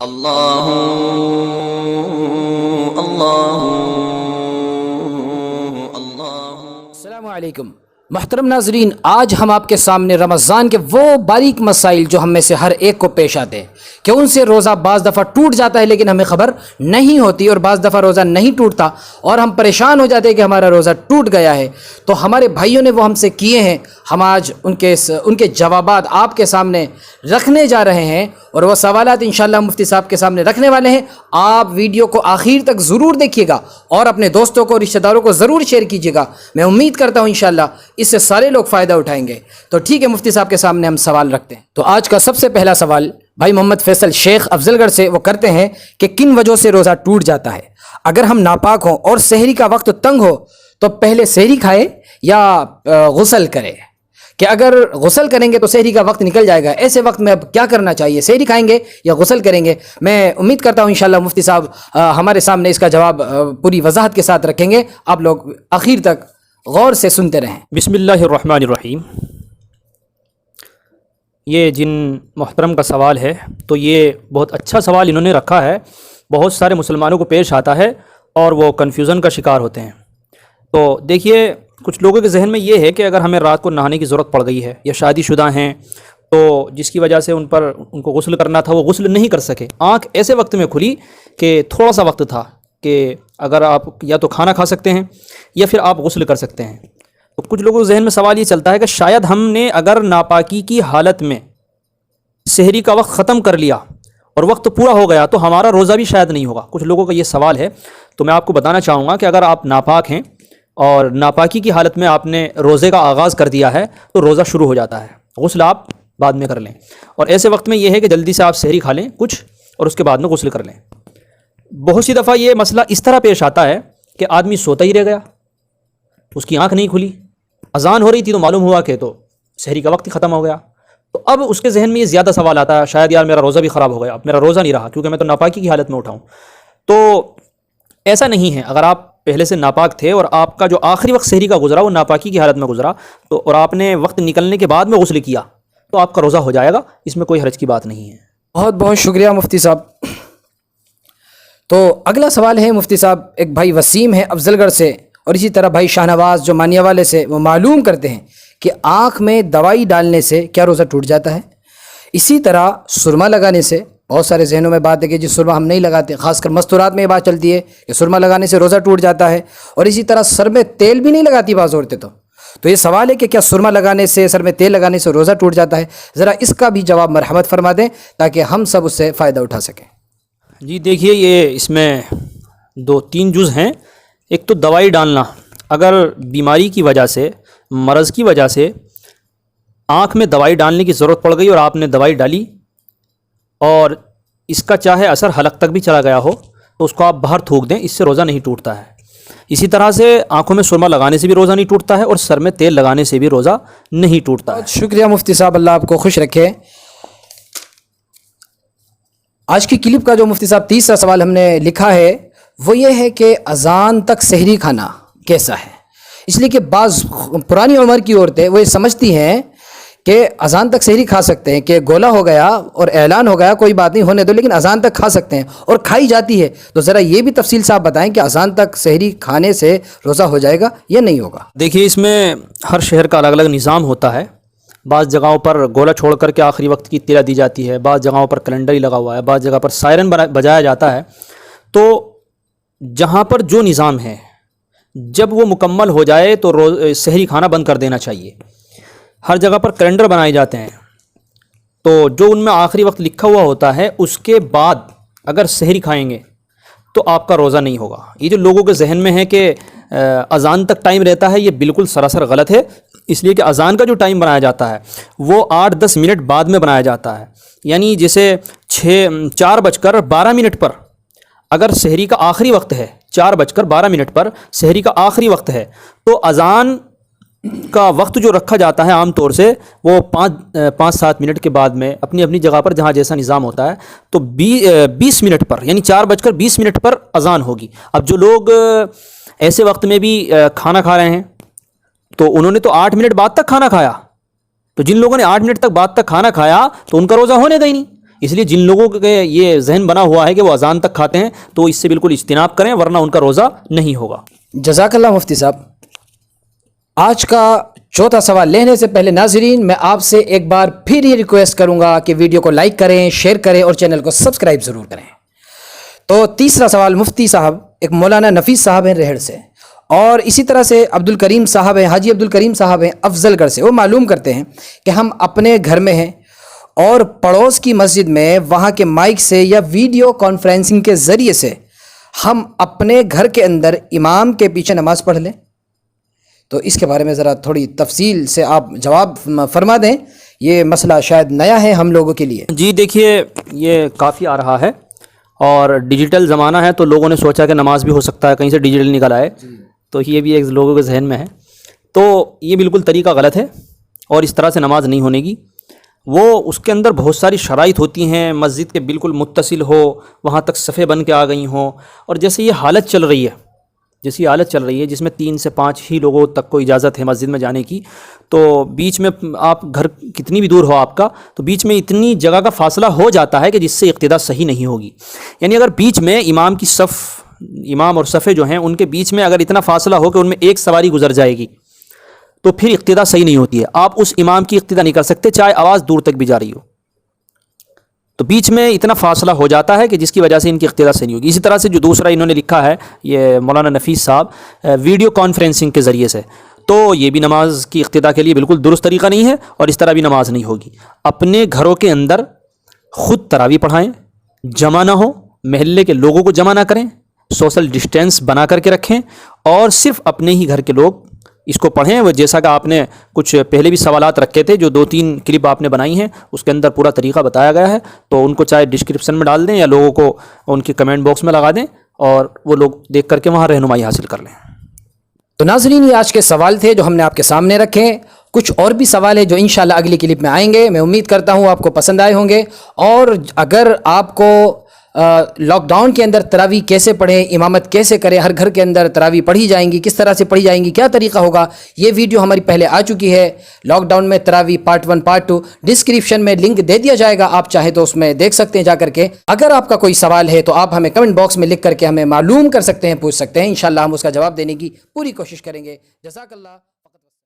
اللہ اللہ اللہ۔ السلام علیکم محترم ناظرین، آج ہم آپ کے سامنے رمضان کے وہ باریک مسائل جو ہم میں سے ہر ایک کو پیش آتے ہیں کہ ان سے روزہ بعض دفعہ ٹوٹ جاتا ہے لیکن ہمیں خبر نہیں ہوتی، اور بعض دفعہ روزہ نہیں ٹوٹتا اور ہم پریشان ہو جاتے ہیں کہ ہمارا روزہ ٹوٹ گیا ہے۔ تو ہمارے بھائیوں نے وہ ہم سے کیے ہیں، ہم آج ان کے جوابات آپ کے سامنے رکھنے جا رہے ہیں، اور وہ سوالات انشاءاللہ مفتی صاحب کے سامنے رکھنے والے ہیں۔ آپ ویڈیو کو آخر تک ضرور دیکھیے گا اور اپنے دوستوں کو، رشتہ داروں کو ضرور شیئر کیجیے گا۔ میں امید کرتا ہوں انشاءاللہ اس سے سارے لوگ فائدہ اٹھائیں گے۔ تو ٹھیک ہے، مفتی صاحب کے سامنے ہم سوال رکھتے ہیں۔ تو آج کا سب سے پہلا سوال بھائی محمد فیصل شیخ افضل گڑھ سے، وہ کرتے ہیں کہ کن وجہوں سے روزہ ٹوٹ جاتا ہے؟ اگر ہم ناپاک ہوں اور سحری کا وقت تنگ ہو تو پہلے سحری کھائے یا غسل کرے؟ کہ اگر غسل کریں گے تو سحری کا وقت نکل جائے گا، ایسے وقت میں اب کیا کرنا چاہیے؟ سحری کھائیں گے یا غسل کریں گے؟ میں امید کرتا ہوں انشاءاللہ مفتی صاحب ہمارے سامنے اس کا جواب پوری وضاحت کے ساتھ رکھیں گے۔ آپ لوگ آخر تک غور سے سنتے رہیں۔ بسم اللہ الرحمن الرحیم۔ یہ جن محترم کا سوال ہے تو یہ بہت اچھا سوال انہوں نے رکھا ہے، بہت سارے مسلمانوں کو پیش آتا ہے اور وہ کنفیوژن کا شکار ہوتے ہیں۔ تو دیکھیے، کچھ لوگوں کے ذہن میں یہ ہے کہ اگر ہمیں رات کو نہانے کی ضرورت پڑ گئی ہے یا شادی شدہ ہیں تو جس کی وجہ سے ان کو غسل کرنا تھا وہ غسل نہیں کر سکے، آنکھ ایسے وقت میں کھلی کہ تھوڑا سا وقت تھا کہ اگر آپ یا تو کھانا کھا سکتے ہیں یا پھر آپ غسل کر سکتے ہیں، تو کچھ لوگوں کے ذہن میں سوال یہ چلتا ہے کہ شاید ہم نے اگر ناپاکی کی حالت میں سحری کا وقت ختم کر لیا اور وقت پورا ہو گیا تو ہمارا روزہ بھی شاید نہیں ہوگا۔ کچھ لوگوں کا یہ سوال ہے، تو میں آپ کو بتانا چاہوں گا کہ اگر آپ ناپاک ہیں اور ناپاکی کی حالت میں آپ نے روزے کا آغاز کر دیا ہے تو روزہ شروع ہو جاتا ہے، غسل آپ بعد میں کر لیں، اور ایسے وقت میں یہ ہے کہ جلدی سے آپ سحری کھا لیں کچھ اور اس کے بعد میں غسل کر لیں۔ بہت سی دفعہ یہ مسئلہ اس طرح پیش آتا ہے کہ آدمی سوتا ہی رہ گیا، اس کی آنکھ نہیں کھلی، اذان ہو رہی تھی تو معلوم ہوا کہ تو سحری کا وقت ہی ختم ہو گیا، تو اب اس کے ذہن میں یہ زیادہ سوال آتا ہے شاید یار میرا روزہ بھی خراب ہو گیا، اب میرا روزہ نہیں رہا کیونکہ میں تو ناپاکی کی حالت میں اٹھا ہوں۔ تو ایسا نہیں ہے، اگر آپ پہلے سے ناپاک تھے اور آپ کا جو آخری وقت سحری کا گزرا وہ ناپاکی کی حالت میں گزرا تو اور آپ نے وقت نکلنے کے بعد میں غسل کیا تو آپ کا روزہ ہو جائے گا، اس میں کوئی حرج کی بات نہیں ہے۔ بہت بہت شکریہ مفتی صاحب۔ تو اگلا سوال ہے مفتی صاحب، ایک بھائی وسیم ہے افضل گڑھ سے، اور اسی طرح بھائی شاہ نواز جو مانیہ والے سے، وہ معلوم کرتے ہیں کہ آنکھ میں دوائی ڈالنے سے کیا روزہ ٹوٹ جاتا ہے؟ اسی طرح سرما لگانے سے، بہت سارے ذہنوں میں بات ہے کہ جی سرما ہم نہیں لگاتے، خاص کر مستورات میں یہ بات چلتی ہے کہ سرما لگانے سے روزہ ٹوٹ جاتا ہے، اور اسی طرح سر میں تیل بھی نہیں لگاتی بعض عورتیں۔ تو یہ سوال ہے کہ کیا سرما لگانے سے، سر میں تیل لگانے سے روزہ ٹوٹ جاتا ہے؟ ذرا اس کا بھی جواب مرحمت فرما دیں تاکہ ہم سب اس سے فائدہ اٹھا سکیں۔ جی دیکھیے، یہ اس میں 2-3 جز ہیں۔ ایک تو دوائی ڈالنا، اگر بیماری کی وجہ سے، مرض کی وجہ سے آنکھ میں دوائی ڈالنے کی ضرورت پڑ گئی اور آپ نے دوائی ڈالی اور اس کا چاہے اثر حلق تک بھی چلا گیا ہو تو اس کو آپ باہر تھوک دیں، اس سے روزہ نہیں ٹوٹتا ہے۔ اسی طرح سے آنکھوں میں سرما لگانے سے بھی روزہ نہیں ٹوٹتا ہے اور سر میں تیل لگانے سے بھی روزہ نہیں ٹوٹتا ہے۔ شکریہ مفتی صاحب، اللہ آپ کو خوش رکھے۔ آج کی کلپ کا جو مفتی صاحب تیسرا سوال ہم نے لکھا ہے وہ یہ ہے کہ اذان تک سحری کھانا کیسا ہے؟ اس لیے کہ بعض پرانی عمر کی عورتیں وہ یہ سمجھتی ہیں کہ اذان تک سحری کھا سکتے ہیں، کہ گولا ہو گیا اور اعلان ہو گیا کوئی بات نہیں ہونے دو، لیکن اذان تک کھا سکتے ہیں اور کھائی جاتی ہے۔ تو ذرا یہ بھی تفصیل صاحب بتائیں کہ اذان تک سحری کھانے سے روزہ ہو جائے گا یا نہیں ہوگا؟ دیکھیے، اس میں ہر شہر کا الگ الگ نظام ہوتا ہے۔ بعض جگہوں پر گولا چھوڑ کر کے آخری وقت کی اطلاع دی جاتی ہے، بعض جگہوں پر کیلنڈر ہی لگا ہوا ہے، بعض جگہ پر سائرن بجایا جاتا ہے۔ تو جہاں پر جو نظام ہے جب وہ مکمل ہو جائے تو سحری کھانا بند کر دینا چاہیے۔ ہر جگہ پر کیلنڈر بنائے جاتے ہیں تو جو ان میں آخری وقت لکھا ہوا ہوتا ہے اس کے بعد اگر سحری کھائیں گے تو آپ کا روزہ نہیں ہوگا۔ یہ جو لوگوں کے ذہن میں ہے کہ اذان تک ٹائم رہتا ہے، یہ بالکل سراسر غلط ہے، اس لیے کہ اذان کا جو ٹائم بنایا جاتا ہے وہ 8-10 منٹ بعد میں بنایا جاتا ہے۔ یعنی جیسے 4:12 پر اگر سحری کا آخری وقت ہے، 4:12 پر سحری کا آخری وقت ہے تو اذان کا وقت جو رکھا جاتا ہے عام طور سے وہ 5-7 منٹ کے بعد میں اپنی اپنی جگہ پر جہاں جیسا نظام ہوتا ہے تو 20 منٹ پر، یعنی 4:20 پر اذان ہوگی۔ اب جو لوگ ایسے وقت میں بھی کھانا کھا رہے ہیں تو انہوں نے تو 8 منٹ بعد تک کھانا کھایا، تو جن لوگوں نے 8 منٹ تک بعد تک کھانا کھایا تو ان کا روزہ ہونے گا ہی نہیں، اس لیے جن لوگوں کے یہ ذہن بنا ہوا ہے کہ وہ اذان تک کھاتے ہیں تو اس سے بالکل اجتناب کریں ورنہ ان کا روزہ نہیں ہوگا۔ جزاک اللہ مفتی صاحب۔ آج کا چوتھا سوال لینے سے پہلے ناظرین میں آپ سے ایک بار پھر یہ ریکویسٹ کروں گا کہ ویڈیو کو لائک کریں، شیئر کریں اور چینل کو سبسکرائب ضرور کریں۔ تو تیسرا سوال مفتی صاحب ایک مولانا نفیس صاحب ہیں ریہڑ سے، اور اسی طرح سے عبد الکریم صاحب ہیں، حاجی عبد الکریم صاحب ہیں افضل گڑھ سے۔ وہ معلوم کرتے ہیں کہ ہم اپنے گھر میں ہیں اور پڑوس کی مسجد میں وہاں کے مائک سے یا ویڈیو کانفرنسنگ کے ذریعے سے ہم اپنے گھر کے اندر امام کے پیچھے نماز پڑھ لیں، تو اس کے بارے میں ذرا تھوڑی تفصیل سے آپ جواب فرما دیں، یہ مسئلہ شاید نیا ہے ہم لوگوں کے لیے۔ جی دیکھیے، یہ کافی آ رہا ہے اور ڈیجیٹل زمانہ ہے تو لوگوں نے سوچا کہ نماز بھی ہو سکتا ہے، کہیں سے ڈیجیٹل نکل آئے، تو یہ بھی ایک لوگوں کے ذہن میں ہے۔ تو یہ بالکل طریقہ غلط ہے اور اس طرح سے نماز نہیں ہونے گی۔ وہ اس کے اندر بہت ساری شرائط ہوتی ہیں، مسجد کے بالکل متصل ہو، وہاں تک صفیں بن کے آ گئی ہوں، اور جیسے یہ حالت چل رہی ہے، جس میں 3 سے 5 ہی لوگوں تک کو اجازت ہے مسجد میں جانے کی، تو بیچ میں آپ گھر کتنی بھی دور ہو آپ کا، تو بیچ میں اتنی جگہ کا فاصلہ ہو جاتا ہے کہ جس سے اقتداء صحیح نہیں ہوگی۔ یعنی اگر بیچ میں امام اور صفیں جو ہیں ان کے بیچ میں اگر اتنا فاصلہ ہو کہ ان میں ایک سواری گزر جائے گی تو پھر اقتداء صحیح نہیں ہوتی ہے۔ آپ اس امام کی اقتداء نہیں کر سکتے چاہے آواز دور تک بھی جا رہی ہو، تو بیچ میں اتنا فاصلہ ہو جاتا ہے کہ جس کی وجہ سے ان کی اقتداء صحیح نہیں ہوگی۔ اسی طرح سے جو دوسرا انہوں نے لکھا ہے یہ مولانا نفیس صاحب ویڈیو کانفرنسنگ کے ذریعے سے، تو یہ بھی نماز کی اقتداء کے لیے بالکل درست طریقہ نہیں ہے اور اس طرح بھی نماز نہیں ہوگی۔ اپنے گھروں کے اندر خود تراویح پڑھائیں، جمع نہ ہو، محلے کے لوگوں کو جمع نہ کریں، سوشل ڈسٹینس بنا کر کے رکھیں اور صرف اپنے ہی گھر کے لوگ اس کو پڑھیں۔ وہ جیسا کہ آپ نے کچھ پہلے بھی سوالات رکھے تھے، جو 2-3 کلپ آپ نے بنائی ہیں، اس کے اندر پورا طریقہ بتایا گیا ہے، تو ان کو چاہے ڈسکرپشن میں ڈال دیں یا لوگوں کو ان کی کمنٹ باکس میں لگا دیں اور وہ لوگ دیکھ کر کے وہاں رہنمائی حاصل کر لیں۔ تو ناظرین یہ آج کے سوال تھے جو ہم نے آپ کے سامنے رکھے۔ کچھ اور بھی سوال ہے جو انشاءاللہ اگلی کلپ میں آئیں گے، میں امید کرتا ہوں آپ کو پسند آئے ہوں گے۔ اور اگر آپ کو لاک ڈاؤن کے اندر تراویح کیسے پڑھیں، امامت کیسے کریں، ہر گھر کے اندر تراویح پڑھی جائیں گی، کس طرح سے پڑھی جائیں گی، کیا طریقہ ہوگا، یہ ویڈیو ہماری پہلے آ چکی ہے، لاک ڈاؤن میں تراویح پارٹ 1 پارٹ 2، ڈسکرپشن میں لنک دے دیا جائے گا، آپ چاہیں تو اس میں دیکھ سکتے ہیں جا کر کے۔ اگر آپ کا کوئی سوال ہے تو آپ ہمیں کمنٹ باکس میں لکھ کر کے ہمیں معلوم کر سکتے ہیں، پوچھ سکتے ہیں، انشاءاللہ ہم اس کا جواب دینے کی پوری کوشش کریں گے۔ جزاک اللہ۔